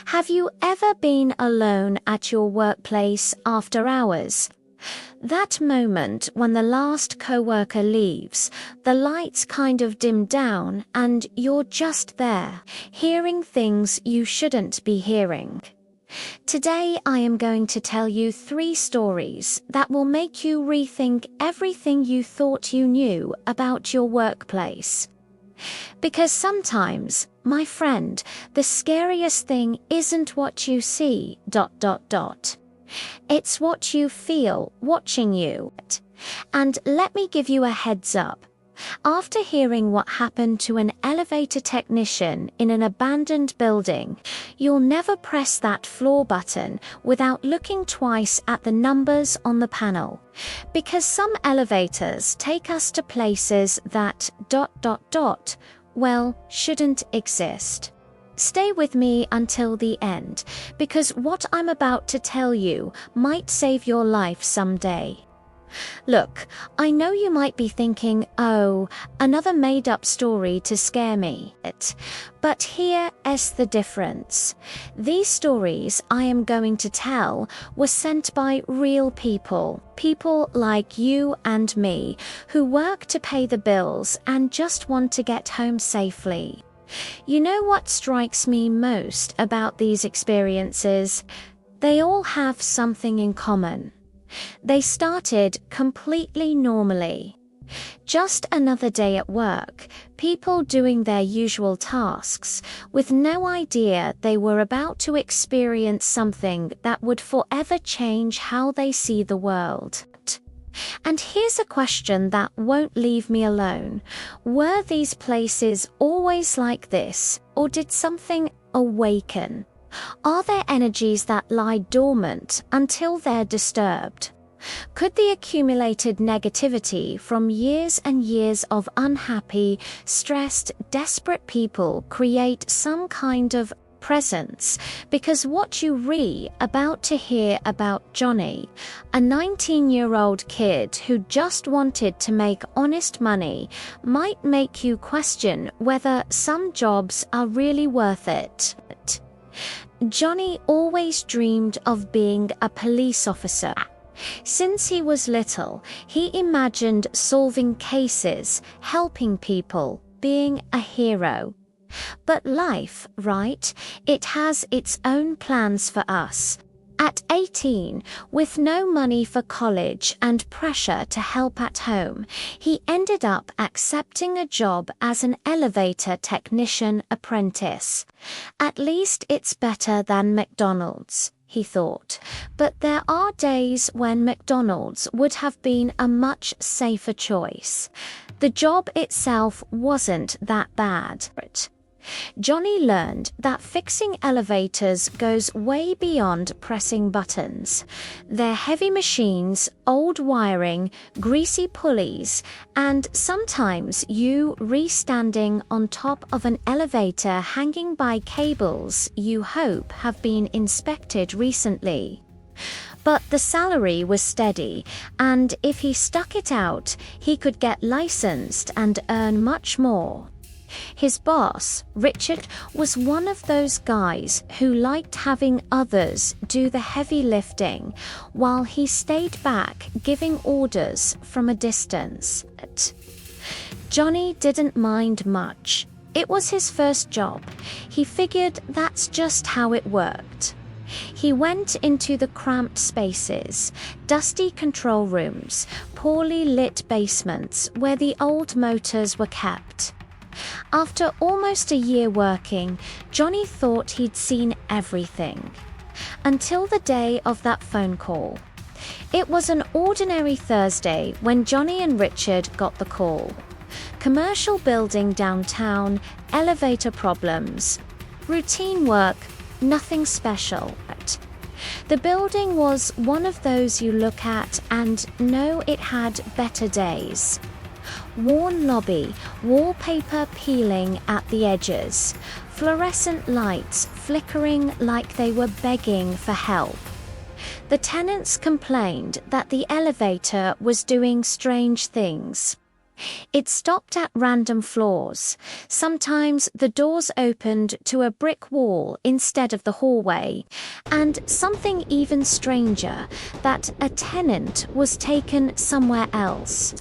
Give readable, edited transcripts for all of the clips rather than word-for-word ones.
Have you ever been alone at your workplace after hours? That moment when the last coworker leaves, the lights kind of dim down and you're just there, hearing things you shouldn't be hearing. Today I am going to tell you 3 stories that will make you rethink everything you thought you knew about your workplace. Because sometimes, my friend, the scariest thing isn't what you see, ... It's what you feel watching you. And let me give you a heads up. After hearing what happened to an elevator technician in an abandoned building, you'll never press that floor button without looking twice at the numbers on the panel. Because some elevators take us to places that ... well, shouldn't exist. Stay with me until the end, because what I'm about to tell you might save your life someday. Look, I know you might be thinking, oh, another made-up story to scare me. But here is the difference. These stories I am going to tell were sent by real people. People like you and me, who work to pay the bills and just want to get home safely. You know what strikes me most about these experiences? They all have something in common. They started completely normally. Just another day at work, people doing their usual tasks, with no idea they were about to experience something that would forever change how they see the world. And here's a question that won't leave me alone. Were these places always like this, or did something awaken? Are there energies that lie dormant until they're disturbed? Could the accumulated negativity from years and years of unhappy, stressed, desperate people create some kind of presence? Because what you about to hear about Johnny, a 19-year-old kid who just wanted to make honest money, might make you question whether some jobs are really worth it. Johnny always dreamed of being a police officer. Since he was little, he imagined solving cases, helping people, being a hero. But life, right? It has its own plans for us. At 18, with no money for college and pressure to help at home, he ended up accepting a job as an elevator technician apprentice. At least it's better than McDonald's, he thought. But there are days when McDonald's would have been a much safer choice. The job itself wasn't that bad. Johnny learned that fixing elevators goes way beyond pressing buttons. They're heavy machines, old wiring, greasy pulleys, and sometimes you standing on top of an elevator hanging by cables you hope have been inspected recently. But the salary was steady, and if he stuck it out, he could get licensed and earn much more. His boss, Richard, was one of those guys who liked having others do the heavy lifting, while he stayed back giving orders from a distance. Johnny didn't mind much. It was his first job. He figured that's just how it worked. He went into the cramped spaces, dusty control rooms, poorly lit basements where the old motors were kept. After almost a year working, Johnny thought he'd seen everything. Until the day of that phone call. It was an ordinary Thursday when Johnny and Richard got the call. Commercial building downtown, elevator problems. Routine work, nothing special. The building was one of those you look at and know it had better days. Worn lobby, wallpaper peeling at the edges, fluorescent lights flickering like they were begging for help. The tenants complained that the elevator was doing strange things. It stopped at random floors. Sometimes the doors opened to a brick wall instead of the hallway, and something even stranger, that a tenant was taken somewhere else.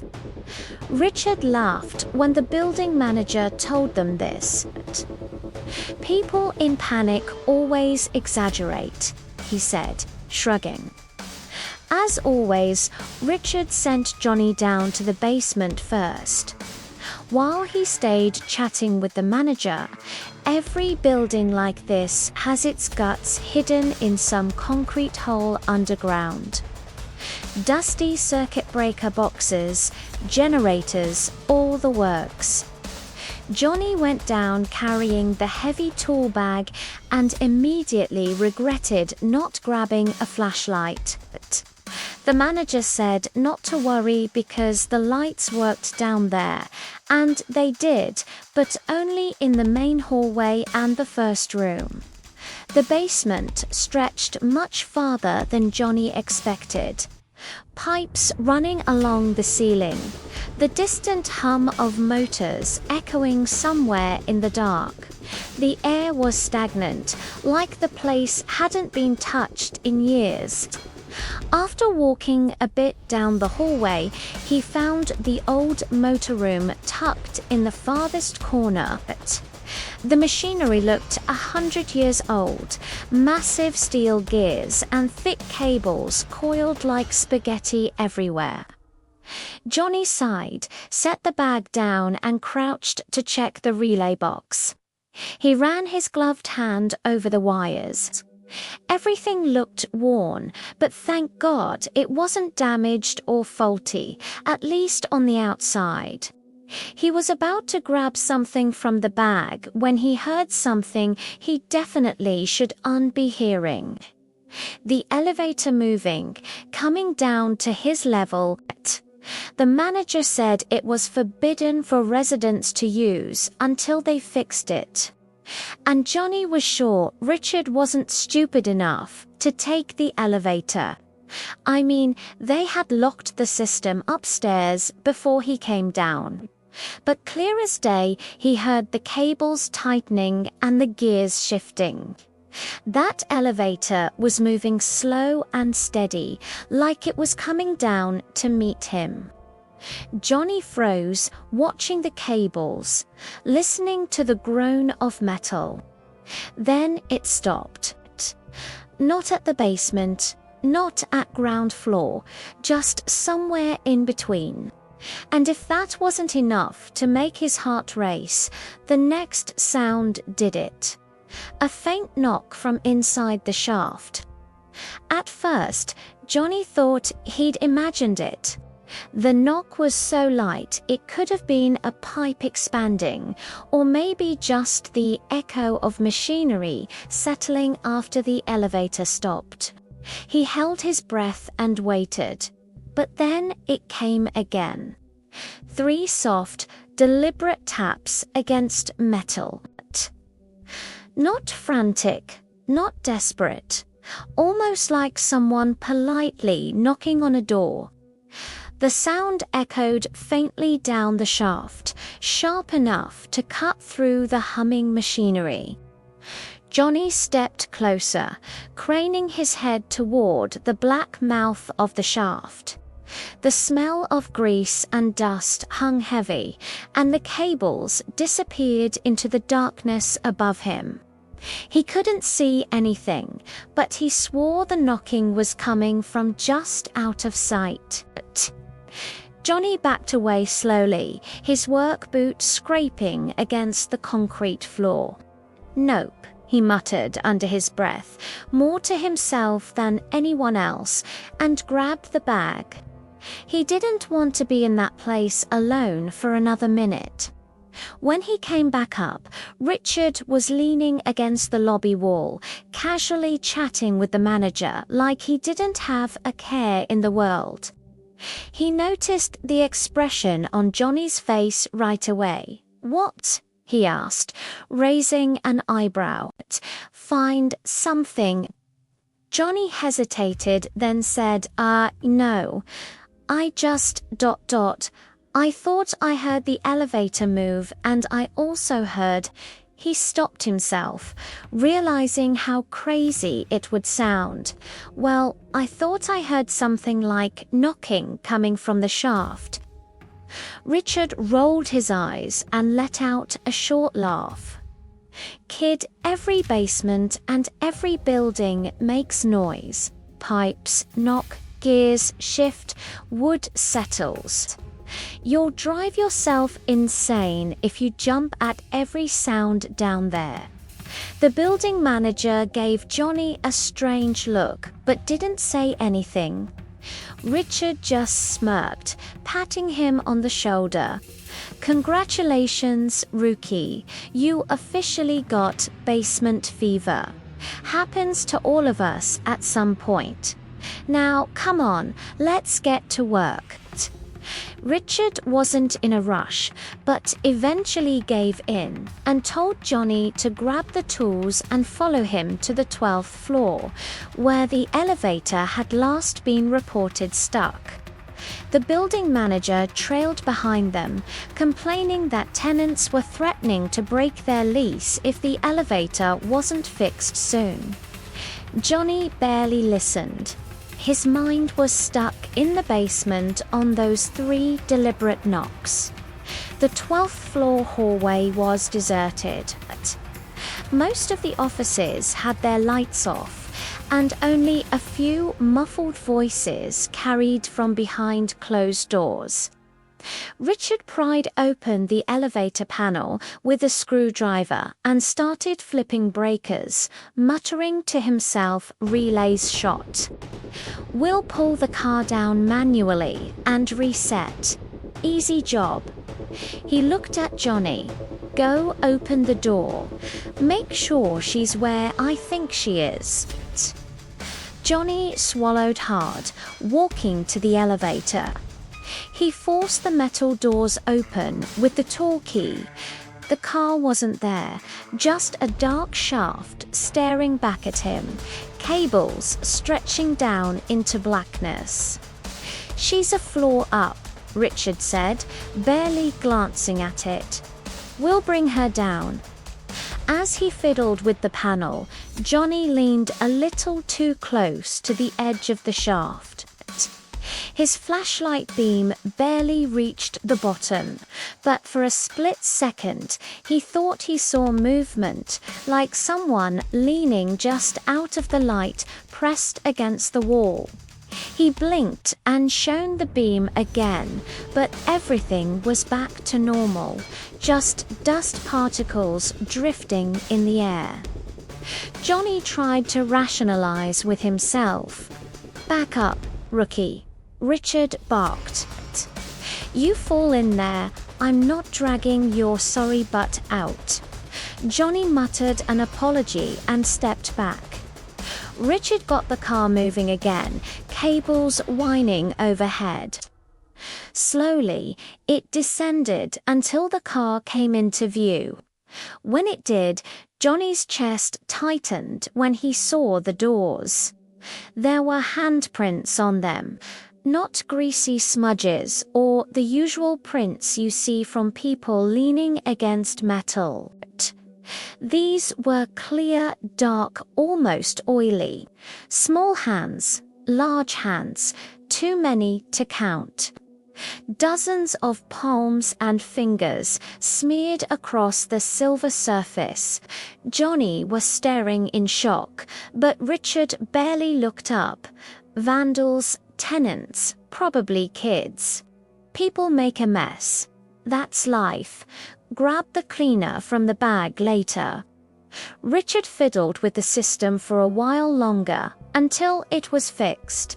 Richard laughed when the building manager told them this. "People in panic always exaggerate," he said, shrugging. As always, Richard sent Johnny down to the basement first. While he stayed chatting with the manager, every building like this has its guts hidden in some concrete hole underground. Dusty circuit breaker boxes, generators, all the works. Johnny went down carrying the heavy tool bag and immediately regretted not grabbing a flashlight. The manager said not to worry because the lights worked down there, and they did, but only in the main hallway and the first room. The basement stretched much farther than Johnny expected. Pipes running along the ceiling, the distant hum of motors echoing somewhere in the dark. The air was stagnant, like the place hadn't been touched in years. After walking a bit down the hallway, he found the old motor room tucked in the farthest corner. The machinery looked 100 years old, massive steel gears and thick cables coiled like spaghetti everywhere. Johnny sighed, set the bag down and crouched to check the relay box. He ran his gloved hand over the wires. Everything looked worn, but thank God it wasn't damaged or faulty, at least on the outside. He was about to grab something from the bag when he heard something he definitely shouldn't be hearing. The elevator moving, coming down to his level. The manager said it was forbidden for residents to use until they fixed it. And Johnny was sure Richard wasn't stupid enough to take the elevator. I mean, they had locked the system upstairs before he came down. But clear as day, he heard the cables tightening and the gears shifting. That elevator was moving slow and steady, like it was coming down to meet him. Johnny froze, watching the cables, listening to the groan of metal. Then it stopped. Not at the basement, not at ground floor, just somewhere in between. And if that wasn't enough to make his heart race, the next sound did it. A faint knock from inside the shaft. At first, Johnny thought he'd imagined it. The knock was so light it could have been a pipe expanding, or maybe just the echo of machinery settling after the elevator stopped. He held his breath and waited. But then it came again. 3 soft, deliberate taps against metal. Not frantic, not desperate, almost like someone politely knocking on a door. The sound echoed faintly down the shaft, sharp enough to cut through the humming machinery. Johnny stepped closer, craning his head toward the black mouth of the shaft. The smell of grease and dust hung heavy, and the cables disappeared into the darkness above him. He couldn't see anything, but he swore the knocking was coming from just out of sight. Johnny backed away slowly, his work boot scraping against the concrete floor. "Nope," he muttered under his breath, more to himself than anyone else, and grabbed the bag. He didn't want to be in that place alone for another minute. When he came back up, Richard was leaning against the lobby wall, casually chatting with the manager like he didn't have a care in the world. He noticed the expression on Johnny's face right away. "What?" he asked, raising an eyebrow. "Find something." Johnny hesitated, then said, No. I just ... I thought I heard the elevator move, and I also heard. He stopped himself, realizing how crazy it would sound. Well, I thought I heard something like knocking coming from the shaft. Richard rolled his eyes and let out a short laugh. Kid, every basement and every building makes noise. Pipes knock, gears shift, wood settles. You'll drive yourself insane if you jump at every sound down there. The building manager gave Johnny a strange look, but didn't say anything. Richard just smirked, patting him on the shoulder. Congratulations, rookie. You officially got basement fever. Happens to all of us at some point. Now, come on, let's get to work. Richard wasn't in a rush, but eventually gave in and told Johnny to grab the tools and follow him to the 12th floor, where the elevator had last been reported stuck. The building manager trailed behind them, complaining that tenants were threatening to break their lease if the elevator wasn't fixed soon. Johnny barely listened. His mind was stuck in the basement on those 3 deliberate knocks. The 12th floor hallway was deserted. Most of the offices had their lights off, and only a few muffled voices carried from behind closed doors. Richard pried open the elevator panel with a screwdriver and started flipping breakers, muttering to himself, "Relays shot. We'll pull the car down manually and reset. Easy job." He looked at Johnny. "Go open the door. Make sure she's where I think she is." Johnny swallowed hard, walking to the elevator. He forced the metal doors open with the tool key. The car wasn't there, just a dark shaft staring back at him, cables stretching down into blackness. "She's a floor up," Richard said, barely glancing at it. "We'll bring her down." As he fiddled with the panel, Johnny leaned a little too close to the edge of the shaft. His flashlight beam barely reached the bottom, but for a split second he thought he saw movement, like someone leaning just out of the light pressed against the wall. He blinked and shone the beam again, but everything was back to normal, just dust particles drifting in the air. Johnny tried to rationalize with himself. "Back up, rookie," Richard barked. "You fall in there, I'm not dragging your sorry butt out." Johnny muttered an apology and stepped back. Richard got the car moving again, cables whining overhead. Slowly, it descended until the car came into view. When it did, Johnny's chest tightened when he saw the doors. There were handprints on them. Not greasy smudges or the usual prints you see from people leaning against metal. These were clear, dark, almost oily. Small hands, large hands, too many to count. Dozens of palms and fingers smeared across the silver surface. Johnny was staring in shock, but Richard barely looked up. Vandals, tenants, probably kids. People make a mess. That's life. Grab the cleaner from the bag later. Richard fiddled with the system for a while longer, until it was fixed.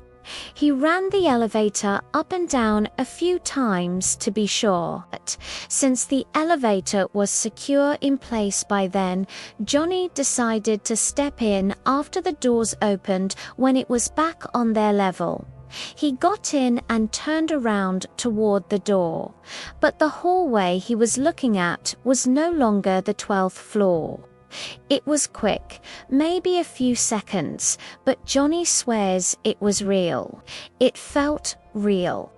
He ran the elevator up and down a few times to be sure. Since the elevator was secure in place by then, Johnny decided to step in after the doors opened when it was back on their level. He got in and turned around toward the door, but the hallway he was looking at was no longer the 12th floor. It was quick, maybe a few seconds, but Johnny swears it was real. It felt real.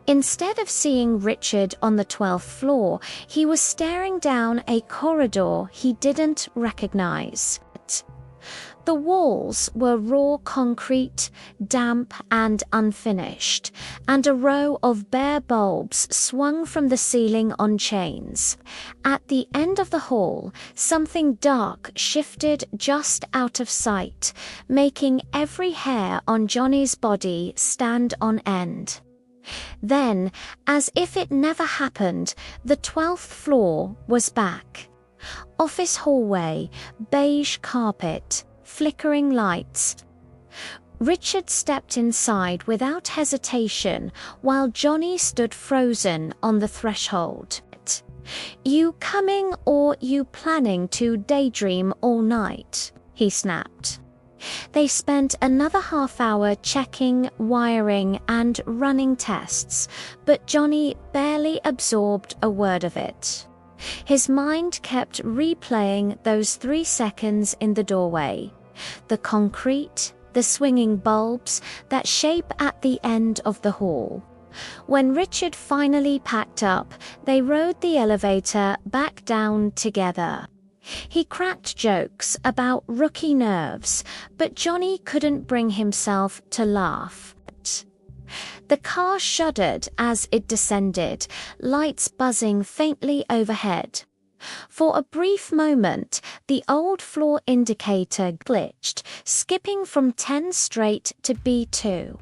Instead of seeing Richard on the 12th floor, he was staring down a corridor he didn't recognize. The walls were raw concrete, damp and unfinished, and a row of bare bulbs swung from the ceiling on chains. At the end of the hall, something dark shifted just out of sight, making every hair on Johnny's body stand on end. Then, as if it never happened, the 12th floor was back. Office hallway, beige carpet, flickering lights. Richard stepped inside without hesitation while Johnny stood frozen on the threshold. "You coming or you planning to daydream all night?" he snapped. They spent another half hour checking, wiring, and running tests, but Johnny barely absorbed a word of it. His mind kept replaying those 3 seconds in the doorway. The concrete, the swinging bulbs, that shape at the end of the hall. When Richard finally packed up, they rode the elevator back down together. He cracked jokes about rookie nerves, but Johnny couldn't bring himself to laugh. The car shuddered as it descended, lights buzzing faintly overhead. For a brief moment, the old floor indicator glitched, skipping from 10 straight to B2.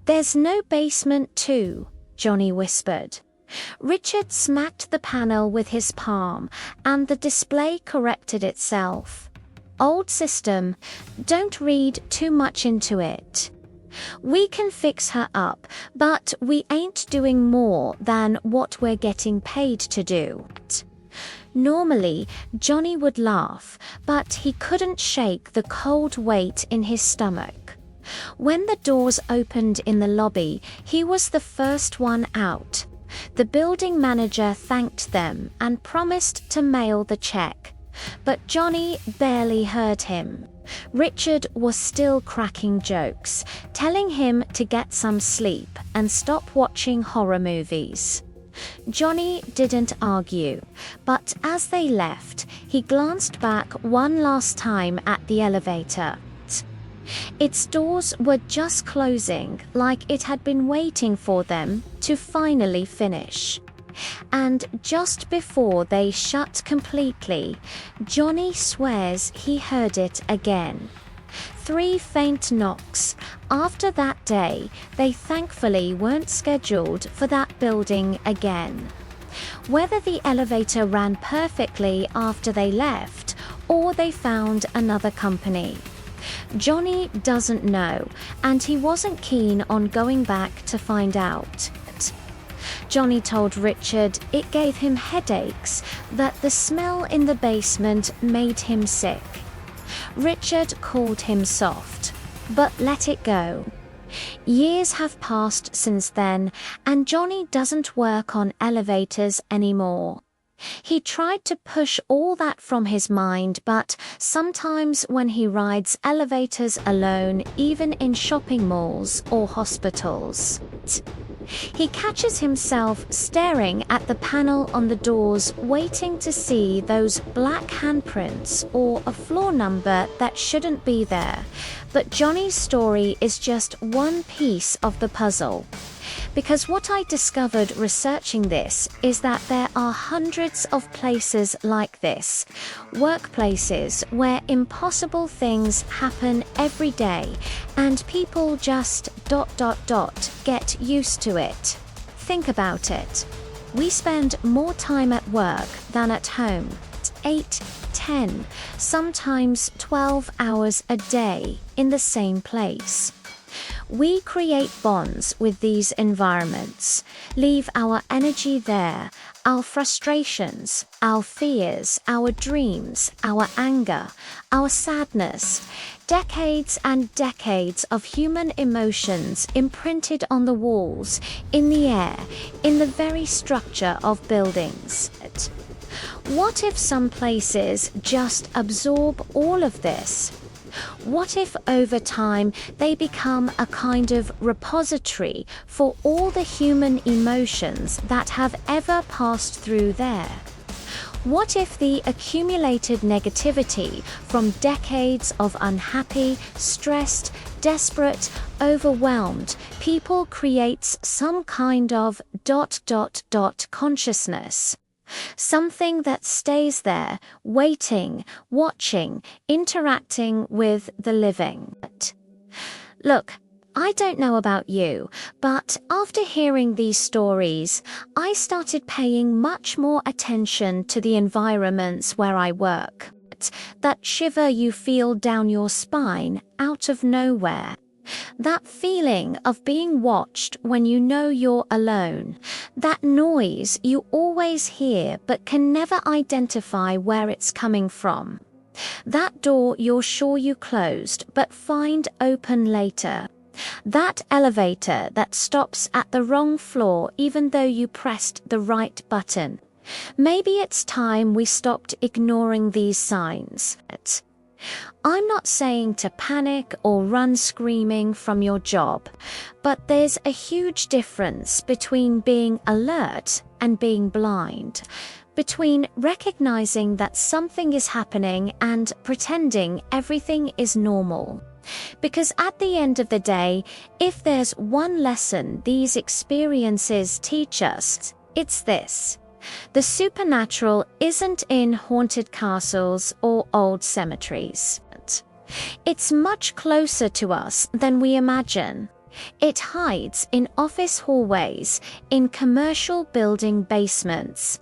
"There's no basement 2, Johnny whispered. Richard smacked the panel with his palm, and the display corrected itself. "Old system, don't read too much into it. We can fix her up, but we ain't doing more than what we're getting paid to do." Normally, Johnny would laugh, but he couldn't shake the cold weight in his stomach. When the doors opened in the lobby, he was the first one out. The building manager thanked them and promised to mail the check, but Johnny barely heard him. Richard was still cracking jokes, telling him to get some sleep and stop watching horror movies. Johnny didn't argue, but as they left, he glanced back one last time at the elevator. Its doors were just closing, like it had been waiting for them to finally finish. And just before they shut completely, Johnny swears he heard it again. 3 faint knocks. After that day, they thankfully weren't scheduled for that building again. Whether the elevator ran perfectly after they left, or they found another company, Johnny doesn't know, and he wasn't keen on going back to find out. Johnny told Richard it gave him headaches, that the smell in the basement made him sick. Richard called him soft, but let it go. Years have passed since then, and Johnny doesn't work on elevators anymore. He tried to push all that from his mind, but sometimes when he rides elevators alone, even in shopping malls or hospitals, he catches himself staring at the panel on the doors, waiting to see those black handprints or a floor number that shouldn't be there. But Johnny's story is just one piece of the puzzle. Because what I discovered researching this is that there are hundreds of places like this, workplaces where impossible things happen every day, and people just ... get used to it. Think about it. We spend more time at work than at home. 8, 10, sometimes 12 hours a day in the same place. We create bonds with these environments, leave our energy there, our frustrations, our fears, our dreams, our anger, our sadness, decades and decades of human emotions imprinted on the walls, in the air, in the very structure of buildings. What if some places just absorb all of this? What if over time they become a kind of repository for all the human emotions that have ever passed through there? What if the accumulated negativity from decades of unhappy, stressed, desperate, overwhelmed people creates some kind of ... consciousness? Something that stays there, waiting, watching, interacting with the living. Look, I don't know about you, but after hearing these stories, I started paying much more attention to the environments where I work. That shiver you feel down your spine out of nowhere. That feeling of being watched when you know you're alone. That noise you always hear but can never identify where it's coming from. That door you're sure you closed but find open later. That elevator that stops at the wrong floor even though you pressed the right button. Maybe it's time we stopped ignoring these signs. I'm not saying to panic or run screaming from your job, but there's a huge difference between being alert and being blind, between recognizing that something is happening and pretending everything is normal. Because at the end of the day, if there's one lesson these experiences teach us, it's this. The supernatural isn't in haunted castles or old cemeteries. It's much closer to us than we imagine. It hides in office hallways, in commercial building basements.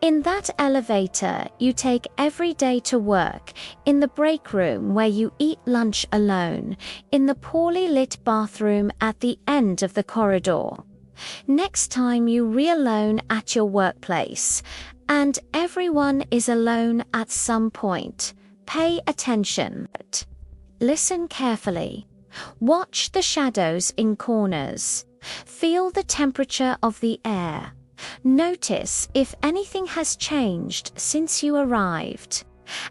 In that elevator you take every day to work, in the break room where you eat lunch alone, in the poorly lit bathroom at the end of the corridor. Next time you re-alone at your workplace, and everyone is alone at some point, pay attention. Listen carefully. Watch the shadows in corners. Feel the temperature of the air. Notice if anything has changed since you arrived.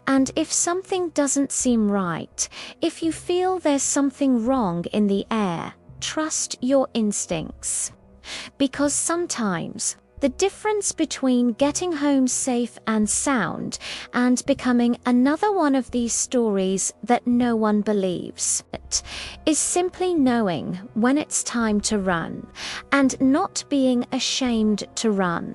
And if something doesn't seem right, if you feel there's something wrong in the air, trust your instincts. Because sometimes the difference between getting home safe and sound and becoming another one of these stories that no one believes is simply knowing when it's time to run and not being ashamed to run.